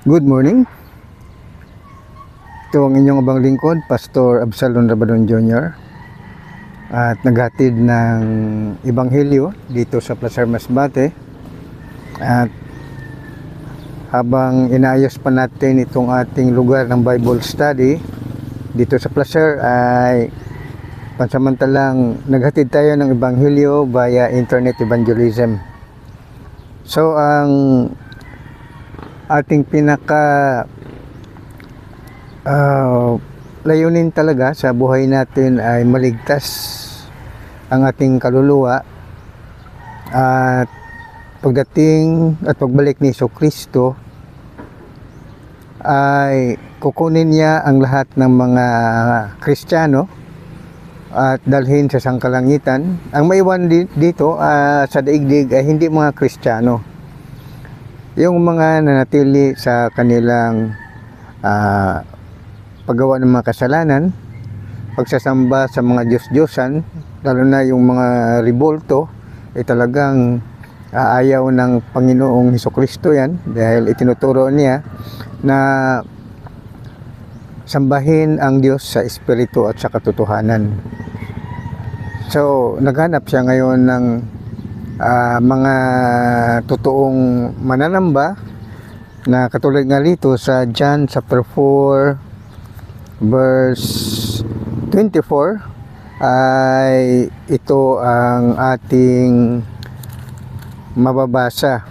Good morning. Ito ang inyong abang lingkod, Pastor Absalon Rabadon Jr. At naghatid ng Ebanghelyo dito sa Placer Masbate. At habang inaayos pa natin itong ating lugar ng Bible study dito sa Placer, ay pansamantalang naghatid tayo ng Ebanghelyo via internet evangelism. So ang ating pinaka layunin talaga sa buhay natin ay maligtas ang ating kaluluwa, at pagdating at pagbalik ni Jesucristo ay kukunin niya ang lahat ng mga Kristiyano at dalhin sa sangkalangitan. Ang maiwan dito sa daigdig ay hindi mga Kristiyano, yung mga nanatili sa kanilang paggawa ng mga kasalanan, pagsasamba sa mga Diyos-Diyosan, lalo na yung mga rebolto, ay talagang ayaw ng Panginoong Hesukristo yan, dahil itinuturo niya na sambahin ang Diyos sa Espiritu at sa katotohanan. So, naghanap siya ngayon ng mga totoong mananamba na katulad nga dito sa John chapter 4 verse 24 ay ito ang ating mababasa.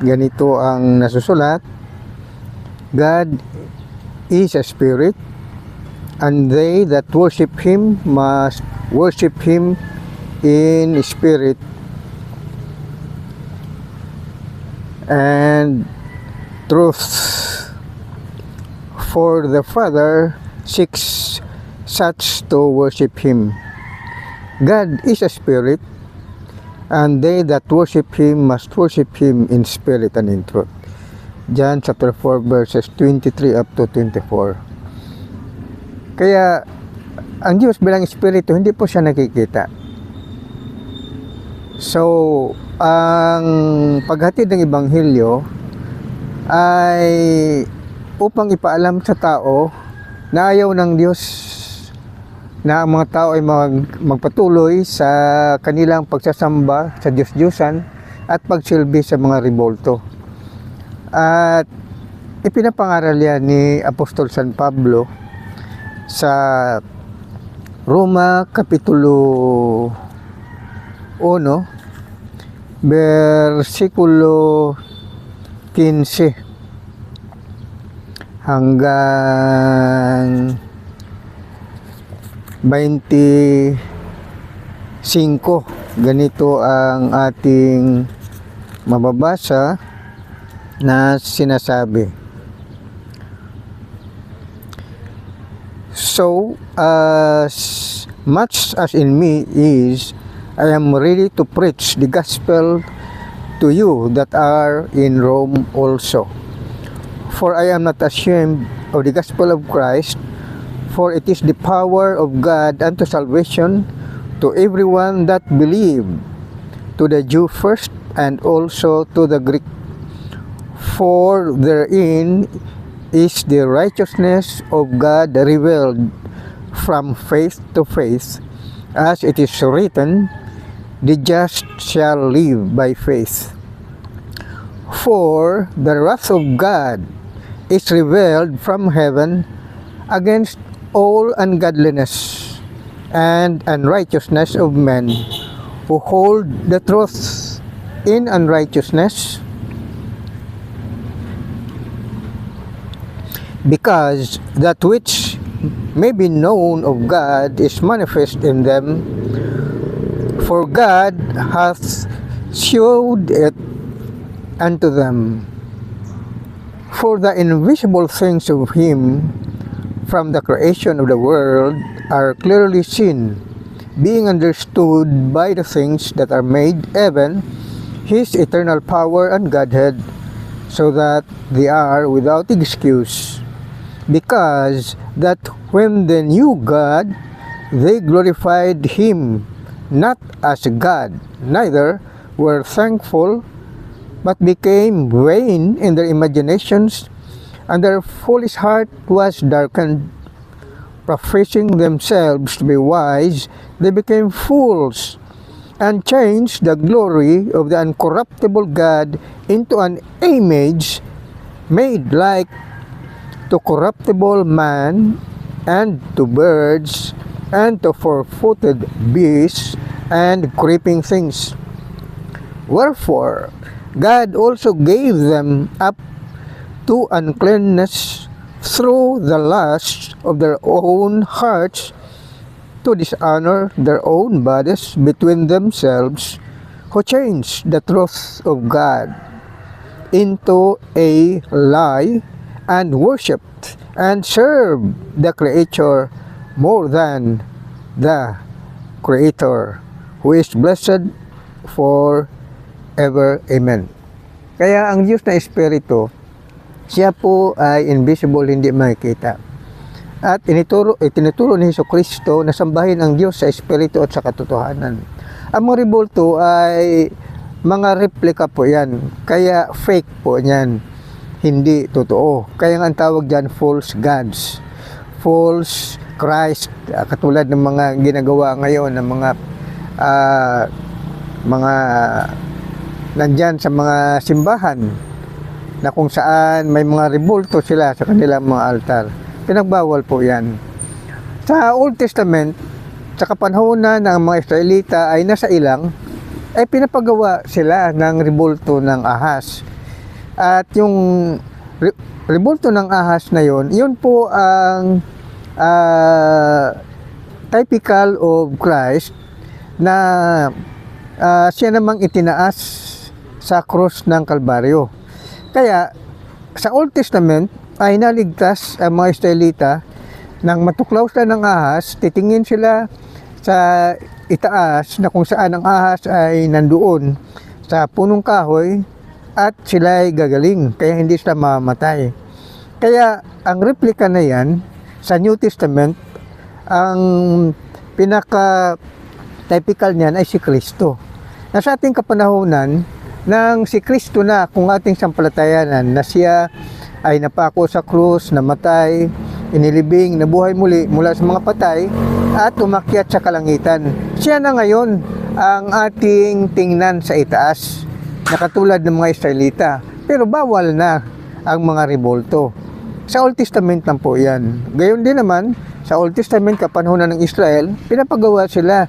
Ganito ang nasusulat: God is a spirit, and they that worship Him must worship Him in spirit and truth, for the Father seeks such to worship Him. God is a spirit, and they that worship Him must worship Him in spirit and in truth. John chapter 4 verses 23 up to 24. Kaya ang Diyos bilang espiritu, hindi po siya nakikita. So ang paghatid ng Ebanghelyo ay upang ipaalam sa tao na ayaw ng Diyos na ang mga tao ay magpatuloy sa kanilang pagsasamba sa Diyos-Diyosan at pagsilbi sa mga rebolto. At ipinapangaral yan ni Apostol San Pablo sa Roma Kapitulo 1 versikulo 15 hanggang 25. Ganito ang ating mababasa na sinasabi. So, as much as in me is, I am ready to preach the gospel to you that are in Rome also. For I am not ashamed of the gospel of Christ, for it is the power of God unto salvation to everyone that believe, to the Jew first, and also to the Greek. For therein is the righteousness of God revealed from faith to faith, as it is written, the just shall live by faith. For the wrath of God is revealed from heaven against all ungodliness and unrighteousness of men who hold the truth in unrighteousness, because that which may be known of God is manifest in them, for God hath showed it unto them. For the invisible things of Him from the creation of the world are clearly seen, being understood by the things that are made, even His eternal power and Godhead, so that they are without excuse. Because that when they knew God, they glorified Him not as God, neither were thankful, but became vain in their imaginations, and their foolish heart was darkened. Professing themselves to be wise, they became fools, and changed the glory of the uncorruptible God into an image made like to corruptible man, and to birds, and to four-footed beasts, and creeping things. Wherefore, God also gave them up to uncleanness through the lust of their own hearts, to dishonor their own bodies between themselves, who changed the truth of God into a lie, and worshipped and served the Creator more than the Creator, who is blessed forever. Amen. Kaya ang Diyos na Espiritu, siya po ay invisible, hindi makikita. At itinuturo ni Jesucristo na sambahin ang Diyos sa Espiritu at sa katotohanan. Ang mga rebulto ay mga replika po yan. Kaya fake po yan. Hindi totoo. Kaya ang tawag dyan, false gods. False Christ. Katulad ng mga ginagawa ngayon ng mga nandyan sa mga simbahan, na kung saan may mga rebulto sila sa kanilang mga altar. Pinagbawal po yan. Sa Old Testament, sa kapanahonan ng mga Israelita ay nasa ilang, ay pinapagawa sila ng rebulto ng ahas. At yung rebulto ng ahas na yun po ang typical of Christ, na siya namang itinaas sa krus ng Kalbaryo. Kaya, sa Old Testament, ay naligtas ang mga Israelita nang matuklaw sila ng ahas, titingin sila sa itaas na kung saan ang ahas ay nandoon sa punong kahoy, at sila ay gagaling, kaya hindi sila mamamatay. Kaya, ang replika na yan, sa New Testament, ang pinaka-typical niyan ay si Kristo. Na sa ating kapanahonan, nang si Kristo na kung ating sampalatayanan, na siya ay napako sa krus, namatay, inilibing, nabuhay muli mula sa mga patay, at umakyat sa kalangitan. Siya na ngayon ang ating tingnan sa itaas, na katulad ng mga Israelita. Pero bawal na ang mga rebulto. Sa Old Testament lang po yan. Gayon din naman, sa Old Testament, kapanahonan ng Israel, pinapagawa sila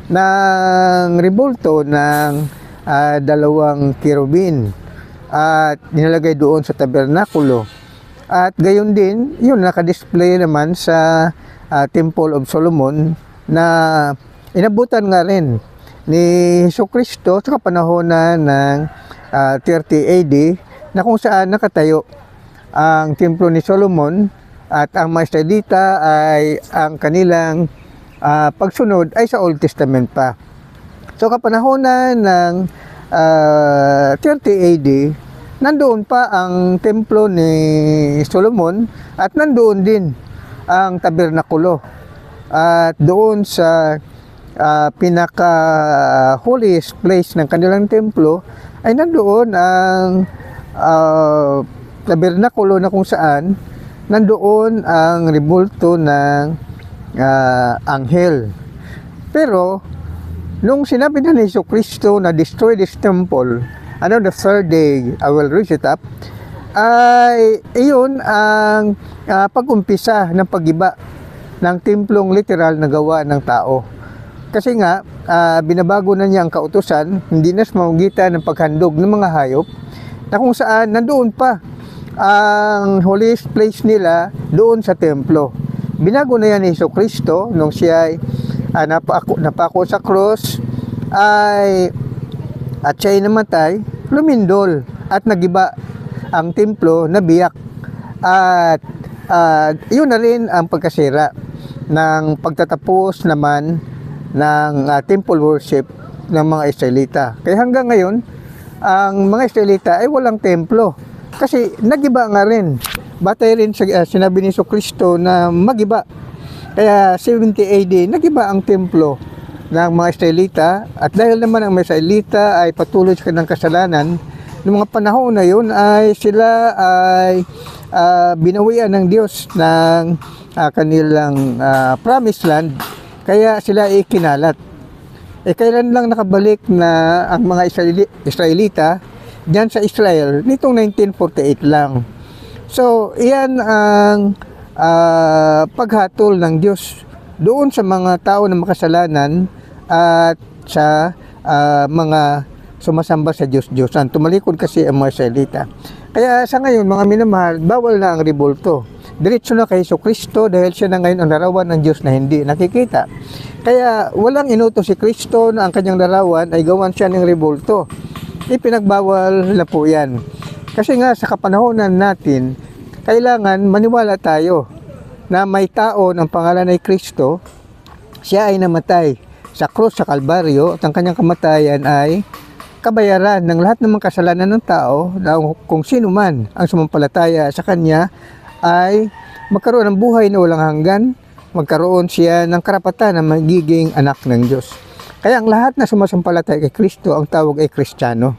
ng rebulto ng dalawang kerubin at nilalagay doon sa tabernakulo. At gayon din, yun nakadisplay naman sa Temple of Solomon, na inabutan nga rin ni Jesucristo sa kapanahonan ng 30 AD, na kung saan nakatayo ang templo ni Solomon, at ang mga Israelita ay ang kanilang pagsunod ay sa Old Testament pa. So kapanahonan ng 30 AD, nandoon pa ang templo ni Solomon, at nandoon din ang tabernakulo. At doon sa pinaka holiest place ng kanilang templo ay nandoon ang tabernakulo, na kung saan nandoon ang rebulto ng anghel. Pero nung sinabi na ni Jesucristo na destroy this temple, the third day I will raise it up, ay iyon ang pag-umpisa ng pag-iba ng templong literal na gawa ng tao. Kasi nga, binabago na niya ang kautusan, hindi na sa mamagitan ng paghandog ng mga hayop, na kung saan nandoon pa ang holiest place nila doon sa templo. Binago na yan ni Jesucristo nung siya ay napako sa cross, at siya ay namatay, lumindol at nagiba ang templo na biyak. At yun na rin ang pagkasira ng pagtatapos naman ng temple worship ng mga Israelita. Kaya hanggang ngayon, ang mga Israelita ay walang templo, kasi nagiba nga rin. Batay rin sa sinabi ni Jesucristo na magiba. Kaya 70 AD, nagiba ang templo ng mga Israelita, at dahil naman ang mga Israelita ay patuloy sa kanilang kasalanan, Noong mga panahon na yun ay sila ay binawian ng Diyos ng kanilang promised land, kaya sila ay kinalat. Kailan lang nakabalik na ang mga Israelita diyan sa Israel? Nitong 1948 lang. So, iyan ang paghatol ng Diyos doon sa mga tao na makasalanan at sa mga sumasamba sa Diyos-Diyosan. Tumalikod kasi ang mga Israelita. Kaya sa ngayon, mga minamahal, bawal na ang rebolto. Diretso na kay Jesucristo dahil siya na ngayon ang larawan ng Diyos na hindi nakikita. Kaya walang inutos si Kristo na ang kanyang larawan ay gawan siya ng rebolto. Ipinagbawal na po yan. Kasi nga sa kapanahonan natin, kailangan maniwala tayo na may tao ng pangalan ay Kristo. Siya ay namatay sa krus sa Kalbaryo at ang kanyang kamatayan ay kabayaran ng lahat ng mga kasalanan ng tao, na kung sino man ang sumampalataya sa kanya ay magkaroon ng buhay na walang hanggan, magkaroon siya ng karapatan na magiging anak ng Diyos. Kaya ang lahat na sumasampalataya kay Kristo, ang tawag ay Kristiyano.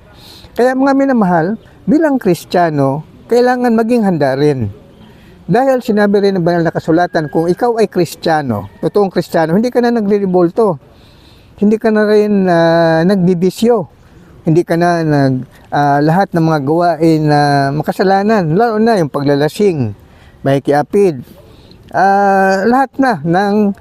Kaya mga minamahal, bilang Kristiyano, kailangan maging handa rin. Dahil sinabi rin ng banal na kasulatan, kung ikaw ay Kristiyano, totoong Kristiyano, hindi ka na nagre-revolto, hindi ka na rin nagbibisyo, hindi ka na lahat ng mga gawain na makasalanan, lalo na yung paglalasing, makikiapid, lahat na ng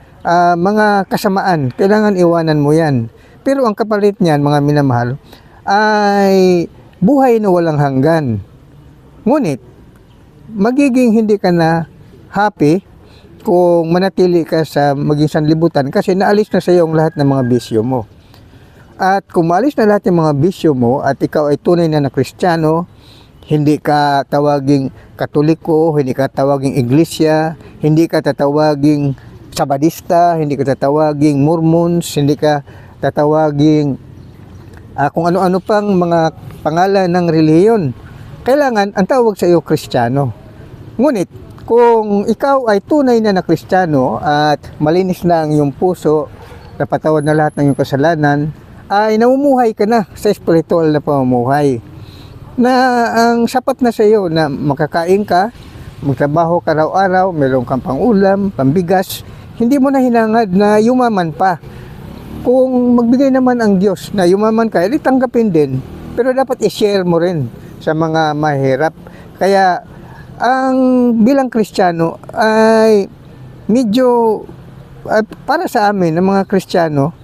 mga kasamaan, kailangan iwanan mo yan. Pero ang kapalit niyan, mga minamahal, ay buhay na walang hanggan. Ngunit, magiging hindi ka na happy kung manatili ka sa maging sanlibutan kasi naalis na sa iyo ang lahat ng mga bisyo mo. At kung maalis na lahat ng mga bisyo mo at ikaw ay tunay na Kristiyano, hindi ka tawaging Katoliko, hindi ka tawaging Iglesia, hindi ka tatawaging Sabadista, hindi ka tatawaging Mormons, hindi ka tatawaging kung ano-ano pang mga pangalan ng relihiyon. Kailangan ang tawag sa iyo Kristiyano. Ngunit kung ikaw ay tunay na Kristiyano at malinis na ang iyong puso, napatawad na lahat ng iyong kasalanan, ay namumuhay ka na sa spiritual na pamumuhay na ang sapat na sa iyo na makakain ka, magtrabaho ka araw-araw, mayroon kang pang-ulam, pambigas, hindi mo na hinangad na yumaman pa. Kung magbigay naman ang Diyos na yumaman ka, edi tanggapin din, pero dapat i-share mo rin sa mga mahirap. Kaya ang bilang Kristiyano ay medyo para sa amin ng mga Kristiyano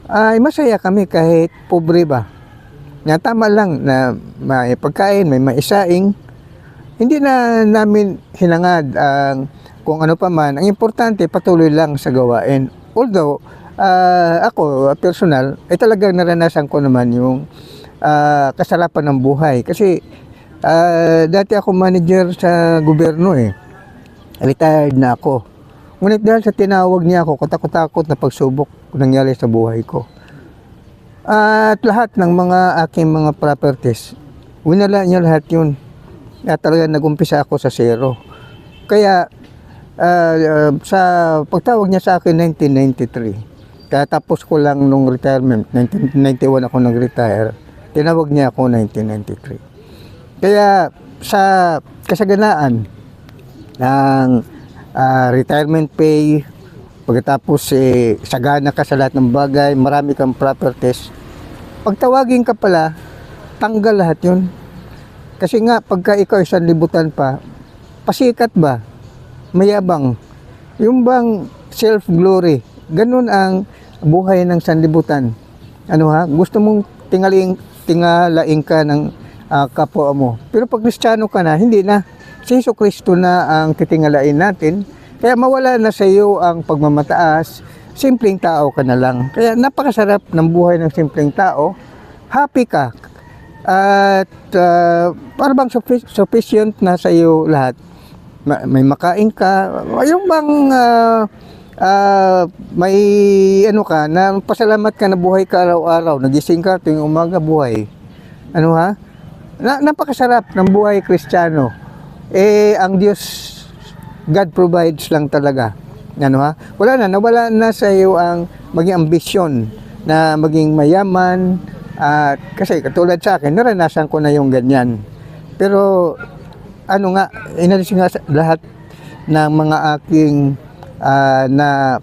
ay masaya kami kahit pobre ba. Nga tama lang na may pagkain, may maisaing. Hindi na namin hinangad ang kung ano pa man. Ang importante patuloy lang sa gawain. Although ako personal ay talagang naranasan ko naman yung kasarapan ng buhay. Kasi dati ako manager sa gobyerno Retired na ako. Ngunit dahil sa tinawag niya ako, katakot-takot na pagsubok nangyari sa buhay ko. At lahat ng mga aking mga properties, winala niya lahat yun. At talaga nag-umpisa ako sa zero. Kaya sa pagtawag niya sa akin 1993, katapos ko lang nung retirement, 1991 ako nag-retire, tinawag niya ako 1993. Kaya sa kasaganaan ng retirement pay, pagkatapos sagana ka sa lahat ng bagay, marami kang properties, pagtawagin ka pala, tanggal lahat yun. Kasi nga, pagka ikaw ay sanlibutan pa, pasikat ba? Mayabang. Yung bang self-glory, ganun ang buhay ng sanlibutan. Gusto mong tingalain ka ng kapwa mo. Pero pag Kristiyano ka na, hindi na. Si Jesucristo na ang titingalain natin. Kaya mawala na sa iyo ang pagmamataas, simpleng tao ka na lang. Kaya napakasarap ng buhay ng simpleng tao. Happy ka. At parang sufficient na sa iyo lahat. May makain ka. Yung bang may ka, na pasalamat ka na buhay ka araw-araw. Nagising ka tuwing umaga, buhay. Napakasarap ng buhay Kristiyano. Ang Diyos, God provides lang talaga. Nawala na sa iyo ang maging ambisyon na maging mayaman, At kasi katulad sa akin, naranasan ko na yung ganyan. Pero ano nga, inalis nga lahat ng mga aking na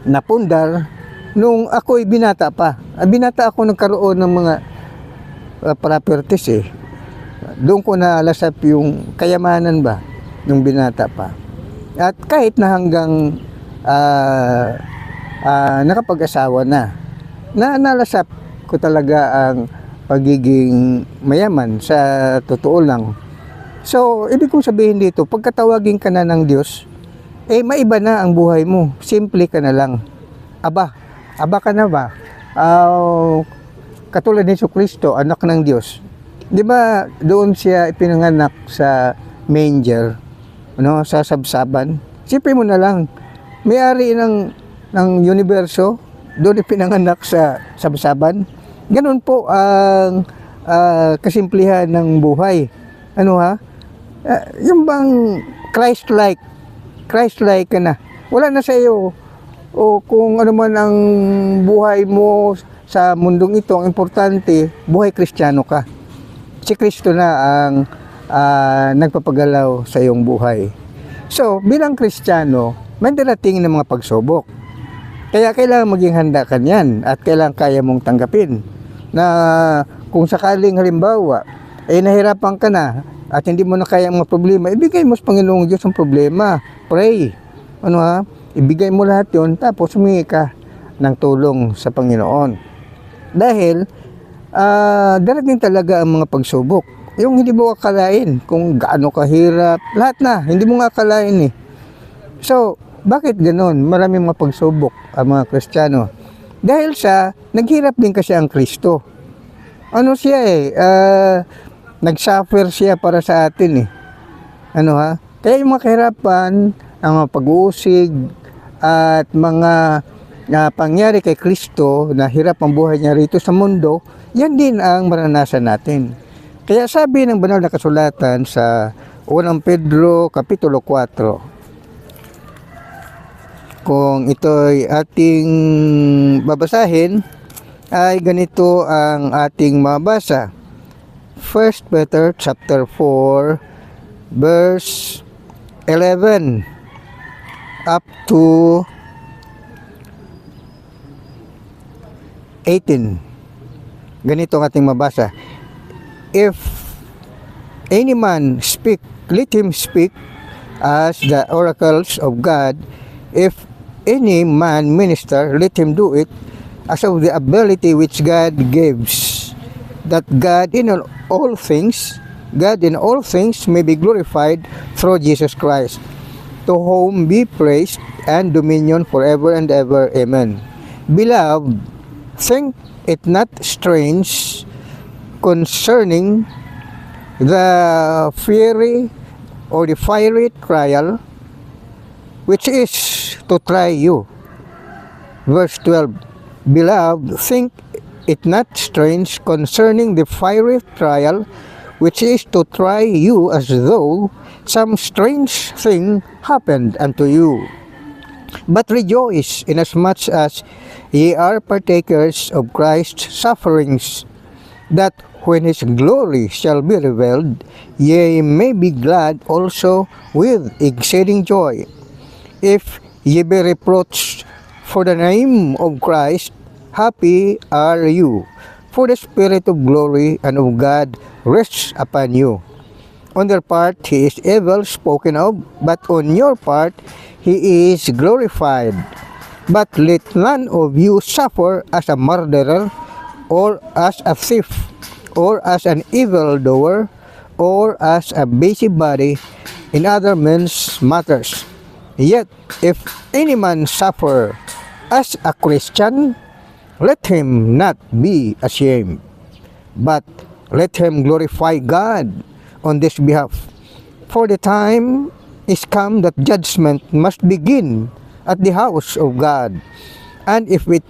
napundar nung ako'y binata pa. Binata ako nagkaroon ng mga properties eh. Doon ko nalasap yung kayamanan ba nung binata pa. At kahit na hanggang nakapag-asawa na nalasap ko talaga ang pagiging mayaman sa totoo lang. So, ibig kong sabihin dito, pagkatawagin ka na ng Diyos, maiba na ang buhay mo. Simple ka na lang. Aba ka na ba? Katulad ni Jesucristo, anak ng Diyos. Di ba doon siya ipinanganak sa manger, sa sabsaban? Sipin mo na lang, may-ari ng universo, doon ipinanganak sa sabsaban. Ganun po ang kasimplihan ng buhay. Yung bang Christ-like ka na. Wala na sa iyo o kung ano man ang buhay mo sa mundong ito, ang importante, buhay Kristiyano ka. Si Kristo na ang nagpapagalaw sa iyong buhay. So, bilang Kristiyano, may darating ng mga pagsubok. Kaya kailangan maging handa ka niyan at kailangan kaya mong tanggapin na kung sakaling halimbawa, nahirapan ka na at hindi mo na kaya ang mga problema, ibigay mo sa Panginoong Diyos ang problema. Pray. Ibigay mo lahat yon, tapos humingi ka ng tulong sa Panginoon. Dahil, darating talaga ang mga pagsubok. Yung hindi mo akalain kung gaano kahirap, lahat na, hindi mo akalain eh. So, bakit ganoon? Maraming mga pagsubok ang mga Kristiyano. Dahil naghirap din kasi ang Kristo. Siya nag-suffer siya para sa atin eh. Kaya yung mga kahirapan, ang mga pag-uusig at mga pangyari kay Kristo na hirap ang buhay niya rito sa mundo, yan din ang maranasan natin. Kaya sabi ng banal na kasulatan sa 1 Pedro Kapitulo 4, kung ito'y ating babasahin, ay ganito ang ating mabasa. 1 Peter chapter 4 verse 11 up to 18. Ganito ang ating mabasa. If any man speak, let him speak as the oracles of God. If any man minister, let him do it as of the ability which God gives, that God in all things may be glorified through Jesus Christ, to whom be praise and dominion forever and ever. Amen. Beloved, think it not strange concerning the fiery trial which is to try you. Verse 12. Beloved, think it not strange concerning the fiery trial which is to try you, as though some strange thing happened unto you. But rejoice, inasmuch as ye are partakers of Christ's sufferings, that when his glory shall be revealed, ye may be glad also with exceeding joy. If ye be reproached for the name of Christ, happy are you, for the Spirit of glory and of God rests upon you. On their part, he is evil spoken of, but on your part, he is glorified. But let none of you suffer as a murderer, or as a thief, or as an evildoer, or as a busybody in other men's matters. Yet, if any man suffer as a Christian, let him not be ashamed, but let him glorify God on this behalf. For the time is come that judgment must begin at the house of God. And if it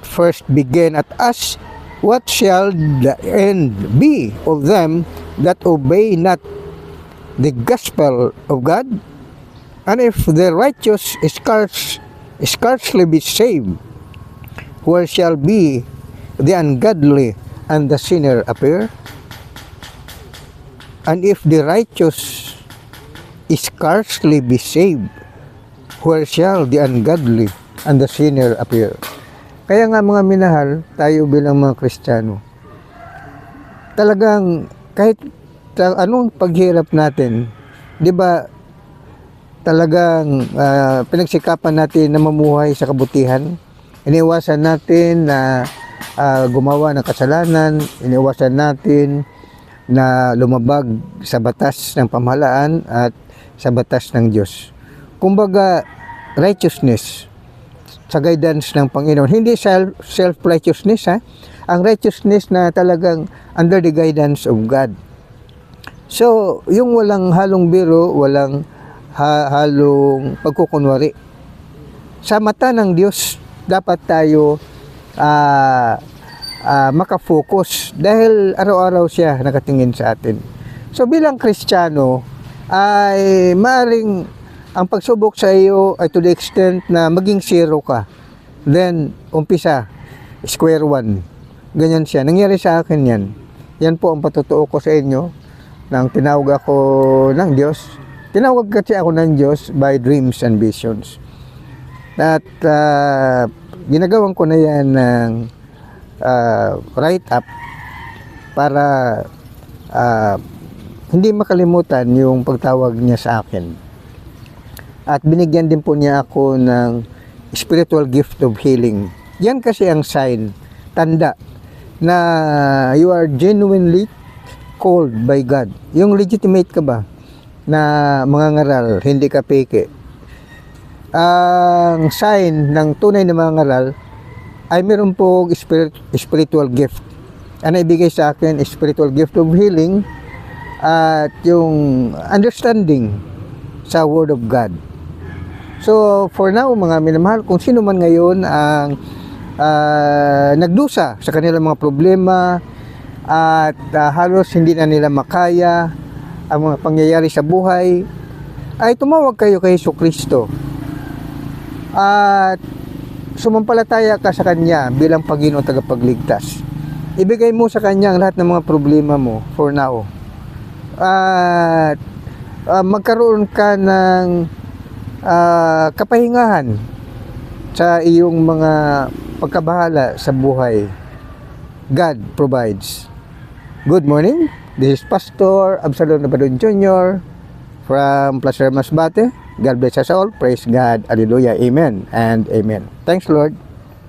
first begin at us, what shall the end be of them that obey not the gospel of God? And if the righteous scarcely be saved, where shall be the ungodly and the sinner appear? And if the righteous scarcely be saved, where shall the ungodly and the sinner appear? Kaya nga mga minahal, tayo bilang mga Kristiyano, talagang kahit anong paghirap natin, di ba, talagang pinagsikapan natin na mamuhay sa kabutihan. Iniwasan natin na gumawa ng kasalanan, iniwasan natin na lumabag sa batas ng pamahalaan at sa batas ng Diyos. Kumbaga, righteousness sa guidance ng Panginoon. Hindi self-righteousness, ha? Ang righteousness na talagang under the guidance of God. So, yung walang halong biro, walang halong pagkukunwari. Sa mata ng Diyos, dapat tayo makafocus dahil araw-araw siya nakatingin sa atin. So, bilang Kristiyano, ay maaring ang pagsubok sa iyo ay to the extent na maging zero ka. Then, umpisa, square one. Ganyan siya. Nangyari sa akin yan. Yan po ang patotoo ko sa inyo nang tinawag ako ng Diyos. Tinawag kasi ako ng Diyos by dreams and visions. At ginagawan ko na yan ng write-up para hindi makalimutan yung pagtawag niya sa akin. At binigyan din po niya ako ng spiritual gift of healing. Yan kasi ang sign, tanda, na you are genuinely called by God. Yung legitimate ka ba na mangangaral, hindi ka peke. Ang sign ng tunay na mangangaral ay meron po spiritual gift. Ano ibigay sa akin? Spiritual gift of healing at yung understanding sa Word of God. So, for now, mga minamahal, kung sino man ngayon ang nagdusa sa kanilang mga problema at halos hindi na nila makaya ang mga pangyayari sa buhay, ay tumawag kayo kay Jesucristo at sumampalataya ka sa Kanya bilang Panginoon tagapagligtas. Ibigay mo sa Kanya ang lahat ng mga problema mo for now. At magkaroon ka ng kapahingahan sa iyong mga pagkabahala sa buhay. God provides. Good morning. This is Pastor Absalom Nabadon Jr. from Placer Masbate. God bless us all. Praise God. Hallelujah. Amen and amen. Thanks, Lord.